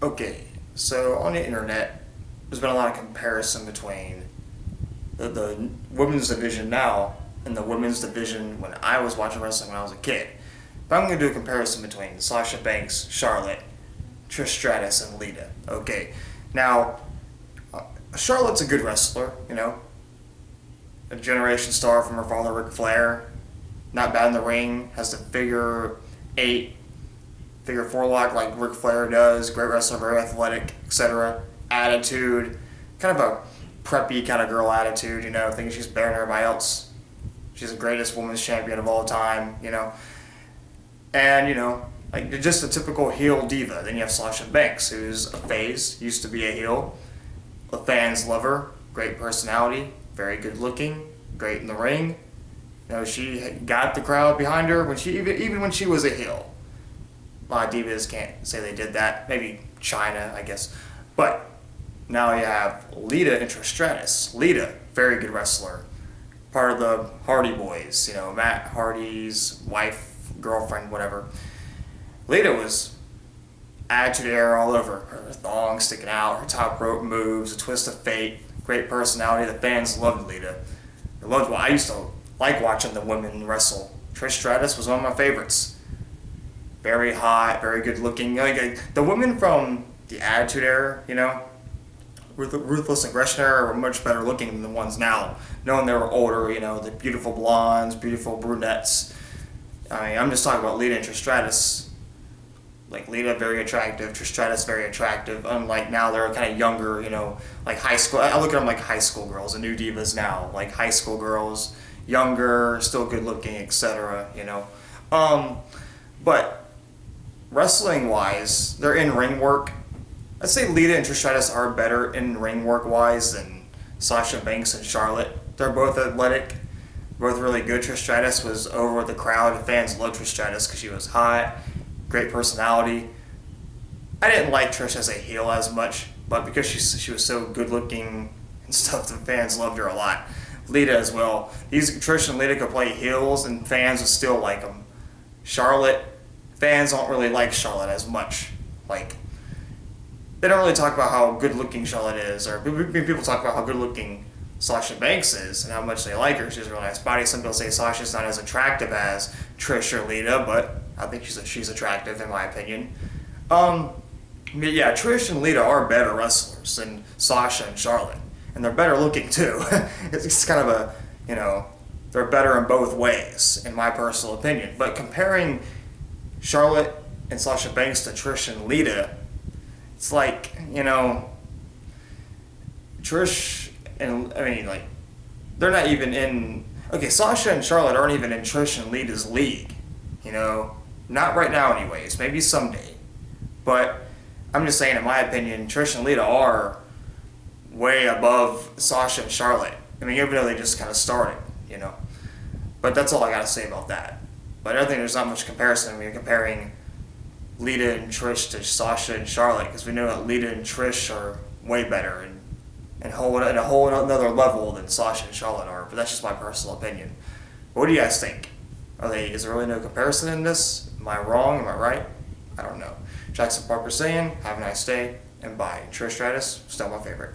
Okay, so on the internet, there's been a lot of comparison between the women's division now and the women's division when I was watching wrestling when I was a kid. But I'm going to do a comparison between Sasha Banks, Charlotte, Trish Stratus, and Lita. Okay, now, Charlotte's a good wrestler, a generation star from her father, Ric Flair. Not bad in the ring, has the figure eight, figure four lock like Ric Flair does. Great wrestler, very athletic, etc. Attitude, kind of a preppy kind of girl attitude, thinking she's better than everybody else. She's the greatest women's champion of all time, And, like just a typical heel diva. Then you have Sasha Banks, who's a face, used to be a heel. The fans love her, great personality, very good looking, great in the ring. She got the crowd behind her when she even when she was a heel. A lot of divas can't say they did that. Maybe China, I guess. But now you have Lita and Trish Stratus. Lita, very good wrestler. Part of the Hardy Boys, Matt Hardy's wife, girlfriend, whatever. Lita was attitude era all over. Her thong sticking out, her top rope moves, a twist of fate, great personality. The fans loved Lita. They loved I used to like watching the women wrestle. Trish Stratus was one of my favorites. Very hot, very good looking. The women from the Attitude Era, Ruthless Aggression Era were much better looking than the ones now. Knowing they were older, the beautiful blondes, beautiful brunettes. I'm just talking about Lita and Trish Stratus. Like Lita, very attractive. Trish Stratus, very attractive. Unlike now, they're kind of younger, like high school. I look at them like high school girls, the new divas now, like high school girls, younger, still good looking, etc. But wrestling wise, they're in ring work. I'd say Lita and Trish Stratus are better in ring work wise than Sasha Banks and Charlotte. They're both athletic, both really good. Trish Stratus was over the crowd. The fans loved Trish Stratus because she was hot, great personality. I didn't like Trish as a heel as much, but because she was so good looking and stuff, the fans loved her a lot. Lita as well. Trish and Lita could play heels and fans would still like them. Charlotte, fans don't really like Charlotte as much. They don't really talk about how good looking Charlotte is, or people talk about how good looking Sasha Banks is and how much they like her. She has a really nice body. Some people say Sasha's not as attractive as Trish or Lita, but I think she's attractive in my opinion. But yeah, Trish and Lita are better wrestlers than Sasha and Charlotte, and they're better looking too. It's kind of they're better in both ways, in my personal opinion. But comparing Charlotte and Sasha Banks to Trish and Lita, it's like, Trish and, they're not even in, Sasha and Charlotte aren't even in Trish and Lita's league, not right now anyways, maybe someday. But I'm just saying, in my opinion, Trish and Lita are way above Sasha and Charlotte. Even though they just kind of started, But that's all I got to say about that. But I think there's not much comparison when you're comparing Lita and Trish to Sasha and Charlotte, because we know that Lita and Trish are way better and at a whole another level than Sasha and Charlotte are. But that's just my personal opinion. What do you guys think? Is there really no comparison in this? Am I wrong? Am I right? I don't know. Jackson Parker saying, have a nice day, and bye. Trish Stratus, still my favorite.